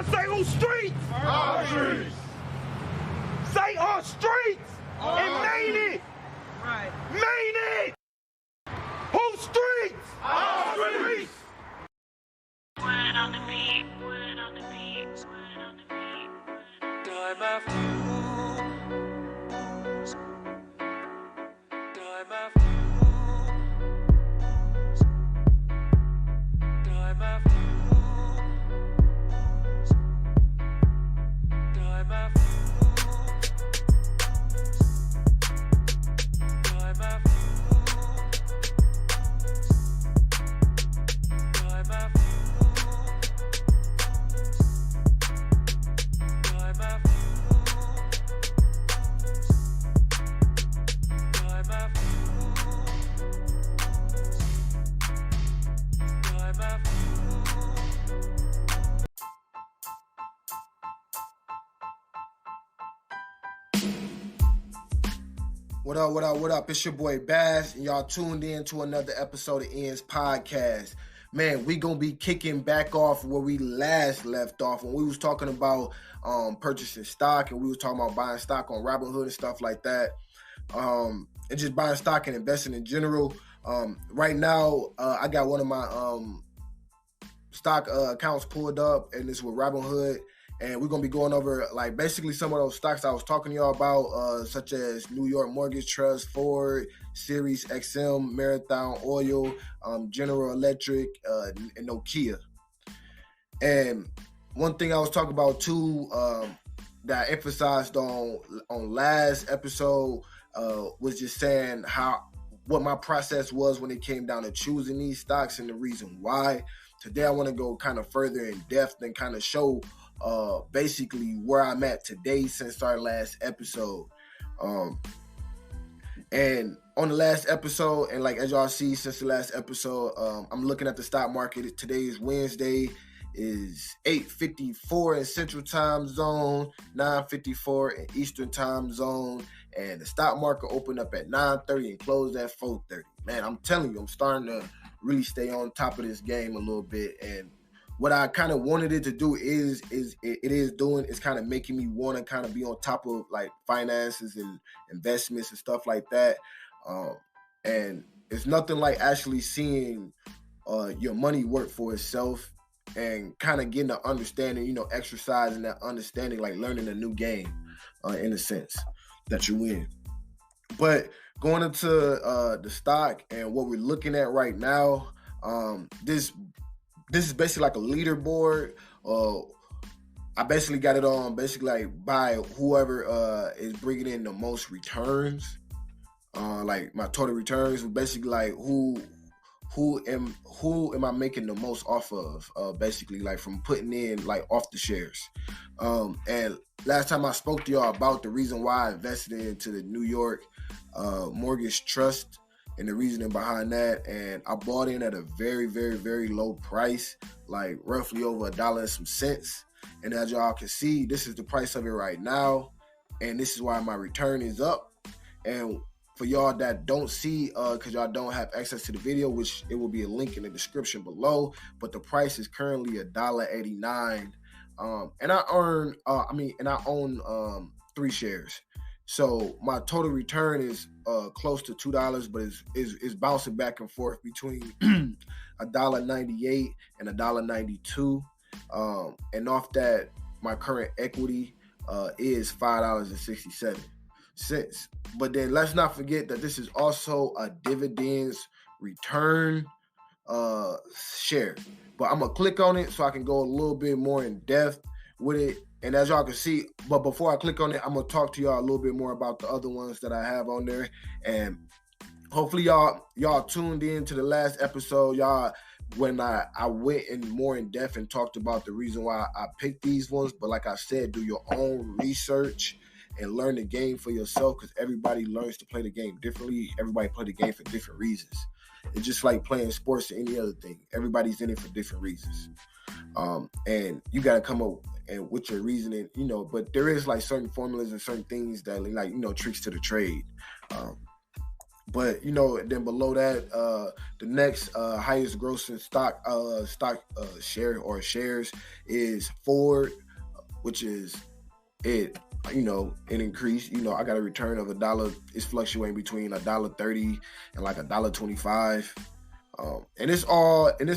Say on streets. Our streets. Say on streets. And Maine it. Right. Maine it. Whose streets? Our streets. Word on the beat, word on the beat, word on the beat. Time after time after time after time after time after time after What up, what up, what up? It's your boy Bazz, and y'all tuned in to another episode of Ian's podcast. Man, we gonna be kicking back off where we last left off when we was talking about purchasing stock, and we was talking about buying stock on Robinhood and stuff like that, and just buying stock and investing in general. Right now, I got one of my stock accounts pulled up, and it's with Robinhood. And we're going to be going over, like, basically some of those stocks I was talking to y'all about, such as New York Mortgage Trust, Ford, Sirius XM, Marathon Oil, General Electric, and Nokia. And one thing I was talking about, too, that I emphasized on last episode was just saying what my process was when it came down to choosing these stocks and the reason why. Today, I want to go kind of further in depth and kind of show basically where I'm at today since our last episode. And on the last episode, and like as y'all see since the last episode, I'm looking at the stock market. Today is Wednesday, is 8:54 in Central Time Zone, 9:54 in Eastern Time Zone, and the stock market opened up at 9:30 and closed at 4:30. Man, I'm telling you, I'm starting to really stay on top of this game a little bit. And what I kind of wanted it to do is kind of making me want to kind of be on top of like finances and investments and stuff like that. And it's nothing like actually seeing your money work for itself and kind of getting the understanding, exercising that understanding, like learning a new game in a sense that you win. But going into the stock and what we're looking at right now, this is basically like a leaderboard. I basically got it on like by whoever is bringing in the most returns. Like my total returns, basically like who am I making the most off of? Basically like from putting in like off the shares. And last time I spoke to y'all about the reason why I invested into the New York Mortgage Trust and the reasoning behind that, and I bought in at a very, very, very low price, like roughly over $1 and some cents. And as y'all can see, this is the price of it right now, and this is why my return is up. And for y'all that don't see, because y'all don't have access to the video, which it will be a link in the description below, but the price is currently $1.89. And I own 3 shares. So my total return is close to $2, but it's bouncing back and forth between $1.98 and $1.92. And off that, my current equity is $5.67. But then let's not forget that this is also a dividends return share. But I'm gonna click on it so I can go a little bit more in depth with it. And as y'all can see, but before I click on it, I'm going to talk to y'all a little bit more about the other ones that I have on there. And hopefully y'all tuned in to the last episode. Y'all, when I went in more in depth and talked about the reason why I picked these ones. But like I said, do your own research and learn the game for yourself, because everybody learns to play the game differently. Everybody play the game for different reasons. It's just like playing sports or any other thing. Everybody's in it for different reasons. And you got to come up and with your reasoning, but there is like certain formulas and certain things that like, tricks to the trade. But then below that, the next highest grossing stock share or shares is Ford, which is it. An increase. I got a return of $1. It's fluctuating between $1.30 and like $1.25. And it's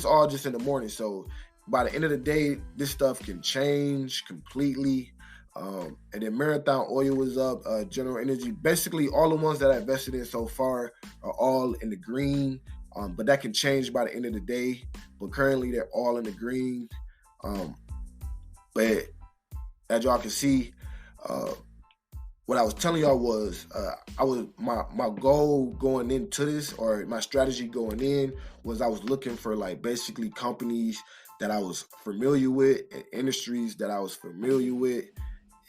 all just in the morning. So by the end of the day, this stuff can change completely. And then Marathon Oil was up, General Energy. Basically, all the ones that I invested in so far are all in the green. But that can change by the end of the day. But currently, they're all in the green. But as y'all can see, what I was telling y'all was my goal going into this, or my strategy going in, was I was looking for like basically companies that I was familiar with and industries that I was familiar with.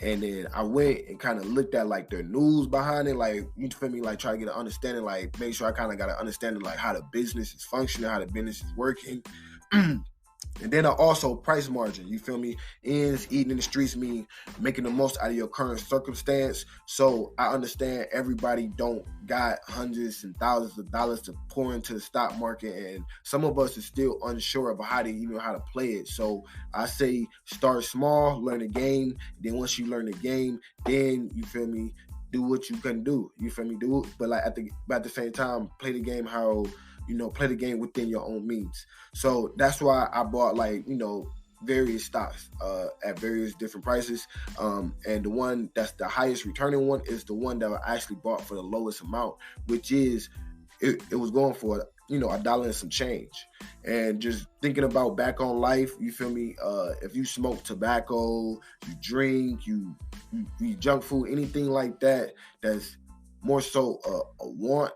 And then I went and kind of looked at like their news behind it, like, you feel me, like try to get an understanding, like make sure I kind of got an understanding like how the business is functioning, how the business is working. And then also price margin, you feel me? Ends, eating in the streets mean making the most out of your current circumstance. So I understand everybody don't got hundreds and thousands of dollars to pour into the stock market, and some of us are still unsure about how to play it. So I say start small, learn the game. Then once you learn the game, then you feel me, do what you can do. You feel me? Do it, but like at the same time, play the game how. Play the game within your own means. So that's why I bought various stocks at various different prices. And the one that's the highest returning one is the one that I actually bought for the lowest amount, which is it was going for $1 and some change. And just thinking about back on life, you feel me? If you smoke tobacco, you drink, you eat junk food, anything like that, that's more so a want.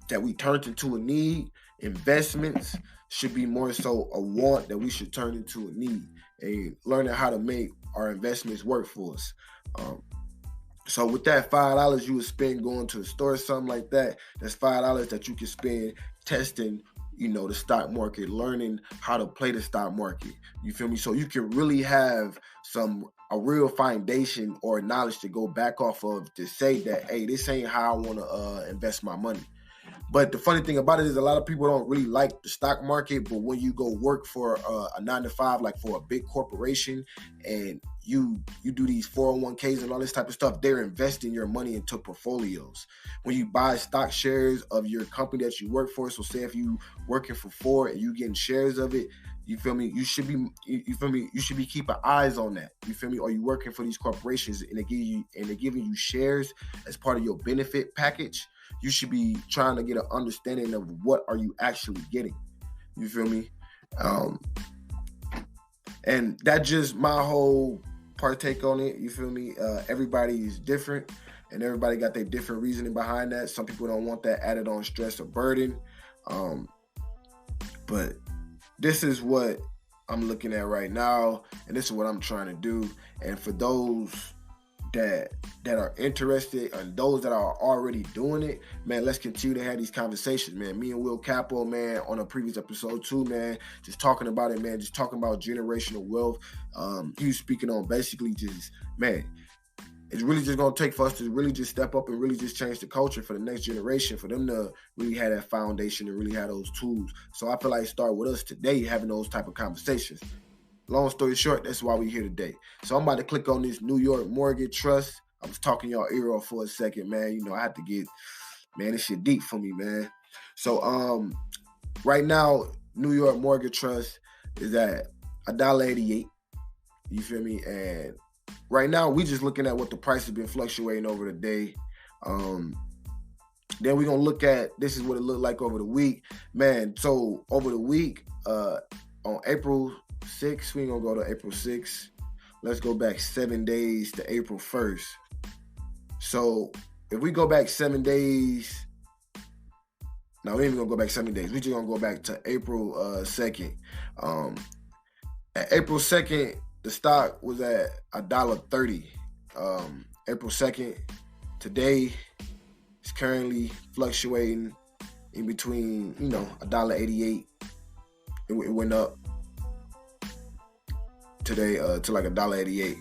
That we turned into a need. Investments should be more so a want that we should turn into a need, and learning how to make our investments work for us. So with that $5 you would spend going to the store or something like that, that's $5 that you can spend testing, the stock market, learning how to play the stock market. You feel me? So you can really have a real foundation or knowledge to go back off of to say that, hey, this ain't how I want to invest my money. But the funny thing about it is a lot of people don't really like the stock market, but when you go work for a 9-to-5, like for a big corporation, and you do these 401ks and all this type of stuff, they're investing your money into portfolios. When you buy stock shares of your company that you work for, so say if you working for Ford and you getting shares of it, you feel me? You should be keeping eyes on that. You feel me? Or you working for these corporations and they're giving you shares as part of your benefit package. You should be trying to get an understanding of what are you actually getting. You feel me? And that's just my whole partake on it. You feel me? Everybody is different, and everybody got their different reasoning behind that. Some people don't want that added on stress or burden. But this is what I'm looking at right now, and this is what I'm trying to do. And for those that are interested and those that are already doing it, man, let's continue to have these conversations, man. Me and Will Capo, man, on a previous episode too, man, just talking about it, man, just talking about generational wealth. He was speaking on basically just, man, it's really just going to take for us to really just step up and really just change the culture for the next generation, for them to really have that foundation and really have those tools. So I feel like start with us today having those type of conversations. Long story short, that's why we're here today. So I'm about to click on this New York Mortgage Trust. I was talking y'all ear off for a second, man. I had to get, man, this shit deep for me, man. So right now, New York Mortgage Trust is at $1.88. You feel me? And right now, we just looking at what the price has been fluctuating over the day. Then we're going to look at, this is what it looked like over the week. Man, so over the week, on April 6th, we ain't gonna go to April 6th. Let's go back 7 days to April 1st. So if we go back 7 days, no, we ain't even gonna go back 7 days. We just gonna go back to April 2nd. At April 2nd, the stock was at $1.30. April 2nd, today, it's currently fluctuating in between, $1.88. It went up today to like $1.88.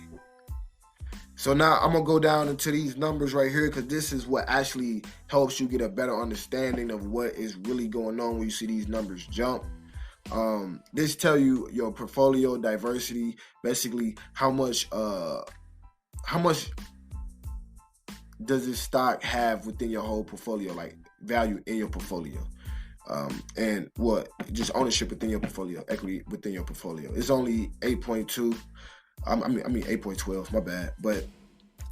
So now I'm gonna go down into these numbers right here because this is what actually helps you get a better understanding of what is really going on when you see these numbers jump. This tell you your portfolio diversity, basically how much does this stock have within your whole portfolio, like value in your portfolio. And what just ownership within your portfolio, equity within your portfolio. It's only 8.2. I mean 8.12, my bad.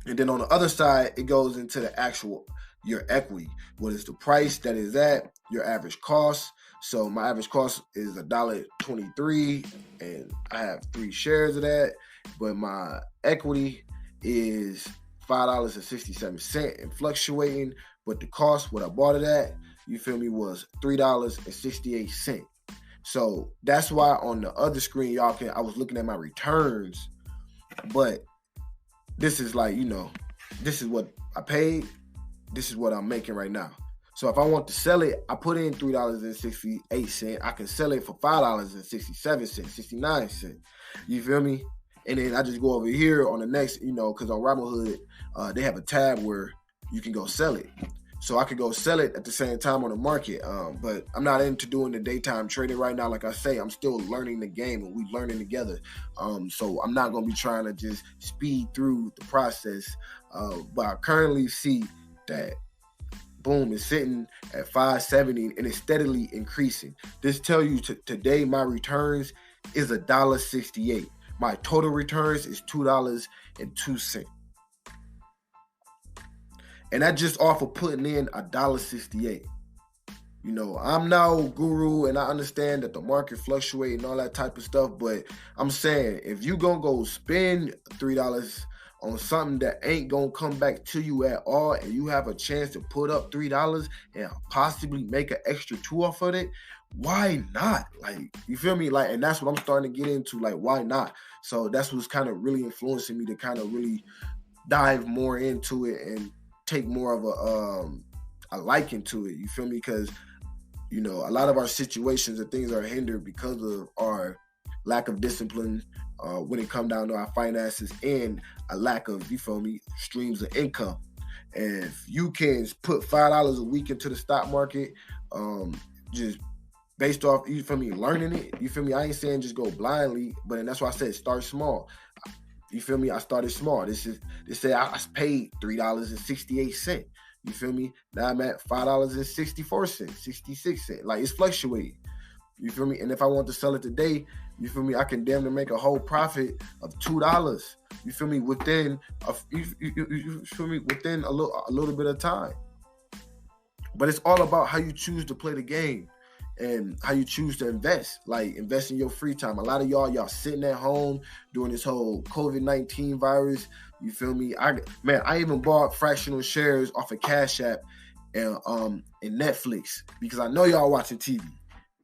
And then on the other side, it goes into the actual your equity. What is the price that is at, your average cost. So my average cost is $1.23, and I have 3 shares of that. But my equity is $5.67 and fluctuating. But the cost, what I bought it at, you feel me, was $3.68. So that's why on the other screen, I was looking at my returns, but this is like, this is what I paid. This is what I'm making right now. So if I want to sell it, I put in $3.68. I can sell it for $5.67, 69 cents. You feel me? And then I just go over here on the next, because on Robinhood, they have a tab where you can go sell it. So I could go sell it at the same time on the market. But I'm not into doing the daytime trading right now. Like I say, I'm still learning the game and we learning together. So I'm not going to be trying to just speed through the process. But I currently see that, boom, it's sitting at 570 and it's steadily increasing. This tell you today my returns is $1.68. My total returns is $2.02. And that just off of putting in $1.68. I'm no guru and I understand that the market fluctuates and all that type of stuff, but I'm saying if you gonna go spend $3 on something that ain't gonna come back to you at all, and you have a chance to put up $3 and possibly make an extra $2 off of it, why not? Like, you feel me? Like, and that's what I'm starting to get into. Like, why not? So that's what's kind of really influencing me to kind of really dive more into it and take more of a liking to it. You feel me? Because a lot of our situations and things are hindered because of our lack of discipline when it comes down to our finances and a lack of, you feel me, streams of income. And if you can put $5 a week into the stock market, just based off, you feel me, learning it, you feel me, I ain't saying just go blindly, but and that's why I said start small. You feel me? I started small. They say I paid $3.68. You feel me? Now I'm at $5.64, 66 cents. Like, it's fluctuating. You feel me? And if I want to sell it today, you feel me, I can damn near make a whole profit of $2. You feel me? Within within a little bit of time. But it's all about how you choose to play the game and how you choose to invest. Like, invest in your free time. A lot of y'all sitting at home during this whole COVID-19 virus. You feel me? I even bought fractional shares off of Cash App and Netflix because I know y'all watching TV.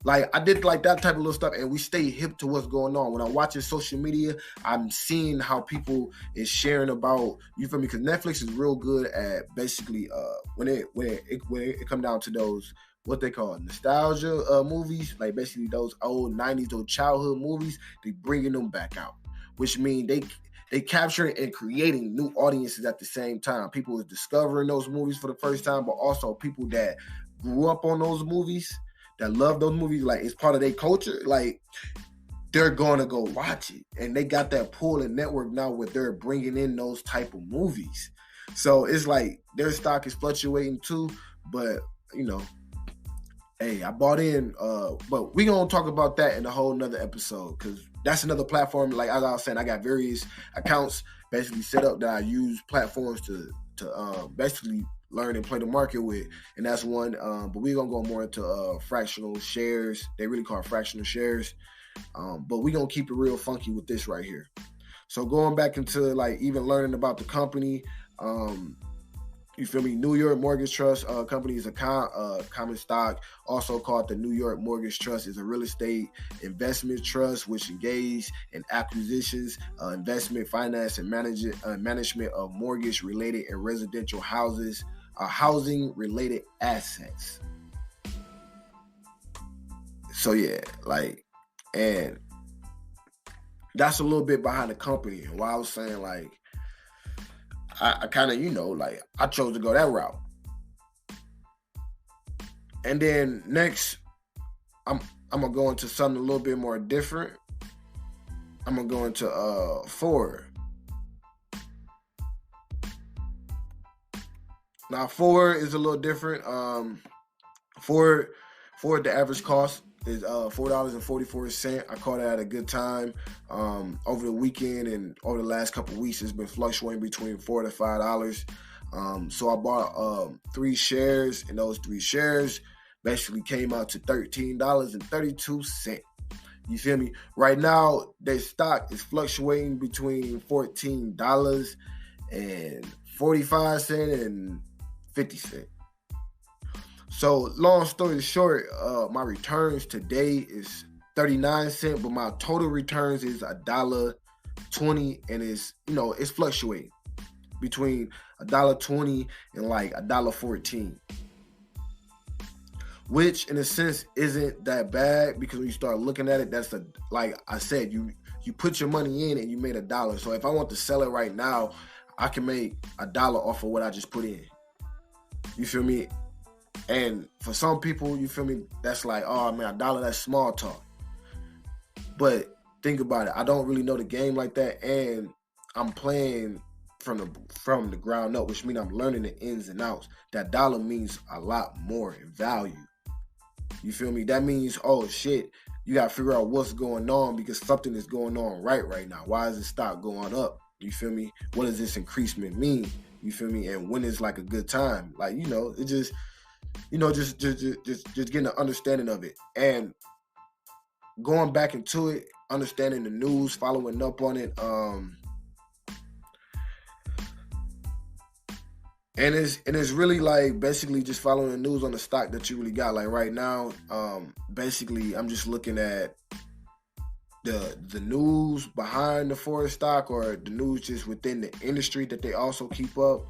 Like, I did like that type of little stuff, and we stay hip to what's going on. When I'm watching social media, I'm seeing how people is sharing about, you feel me? Because Netflix is real good at basically when it come down to those, what they call nostalgia movies, like basically those old 90s, those childhood movies, they bringing them back out, which mean they capturing and creating new audiences at the same time. People is discovering those movies for the first time, but also people that grew up on those movies, that love those movies, like it's part of their culture, like they're gonna go watch it. And they got that pull and network now where they're bringing in those type of movies. So it's like their stock is fluctuating too, but hey, I bought in, but we gonna talk about that in a whole nother episode because that's another platform. Like as I was saying, I got various accounts basically set up that I use platforms to basically learn and play the market with, and that's one. But we're gonna go more into fractional shares. They really call it fractional shares. But we're gonna keep it real funky with this right here. So going back into like even learning about the company, you feel me? New York Mortgage Trust Company is a common stock, also called the New York Mortgage Trust. Is a real estate investment trust which engage in acquisitions, investment, finance, and management of mortgage-related and residential housing-related assets. So yeah, like, and that's a little bit behind the company. And why I was saying like, I kind of, like I chose to go that route. And then next, I'm gonna go into something a little bit more different. I'm gonna go into Ford. Now Ford is a little different. Ford, the average cost is $4.44. I caught it at a good time. Over the weekend and over the last couple of weeks, it's been fluctuating between $4 to $5. So I bought 3 shares, and those 3 shares basically came out to $13.32. You feel me? Right now, their stock is fluctuating between $14 and 45 cents and 50 cents. So long story short, my returns today is 39 cents, but my total returns is $1.20, and it's fluctuating between $1.20 and like $1.14. Which in a sense isn't that bad, because when you start looking at it, that's like I said, you put your money in and you made $1. So if I want to sell it right now, I can make $1 off of what I just put in. You feel me? And for some people, you feel me, that's like, oh man, $1, that's small talk. But think about it. I don't really know the game like that, and I'm playing from the ground up, which means I'm learning the ins and outs. That dollar means a lot more in value. You feel me? That means, oh shit, you gotta figure out what's going on, because something is going on right now. Why is the stock going up? You feel me? What does this increasement mean? You feel me? And when is like a good time? Like, it just, just getting an understanding of it, and going back into it, understanding the news, following up on it, and it's really like basically just following the news on the stock that you really got. Like right now, basically I'm just looking at the news behind the Ford stock, or the news just within the industry that they also keep up.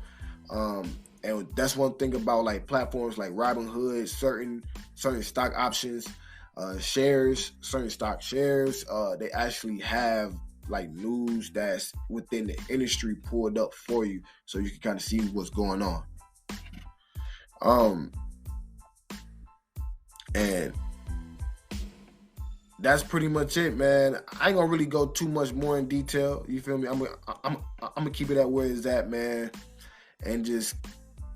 And that's one thing about like platforms like Robinhood, certain stock options, certain stock shares, they actually have like news that's within the industry pulled up for you, so you can kind of see what's going on. And that's pretty much it, man. I ain't gonna really go too much more in detail. You feel me? I'm gonna keep it at where it's at, man, and just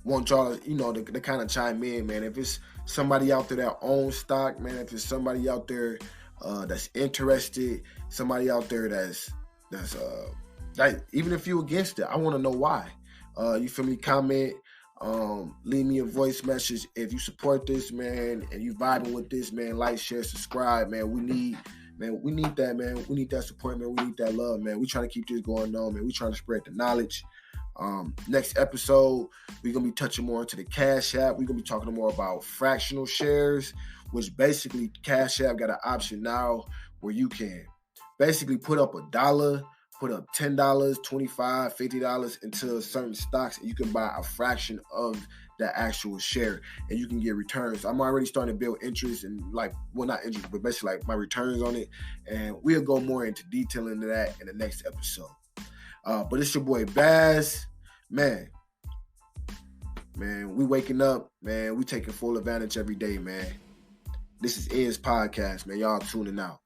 want y'all to kind of chime in, man. If it's somebody out there that owns stock, man, if it's somebody out there that's interested, somebody out there that's even if you're against it, I want to know why. You feel me? Comment, leave me a voice message if you support this, man, and you vibing with this, man. Like, share, subscribe, man. We need that, man. We need that support, man. We need that love, man. We trying to keep this going on, man. We trying to spread the knowledge. Next episode, we're gonna be touching more into the Cash App. We're gonna be talking more about fractional shares, which basically Cash App got an option now where you can basically put up $1, put up $10, $25, $50 into certain stocks, and you can buy a fraction of the actual share, and you can get returns. I'm already starting to build interest and not interest, but basically like my returns on it, and we'll go more into detail into that in the next episode. But it's your boy Bazz, man, we waking up, man, we taking full advantage every day, man. This is Ian's podcast, man. Y'all tuning out.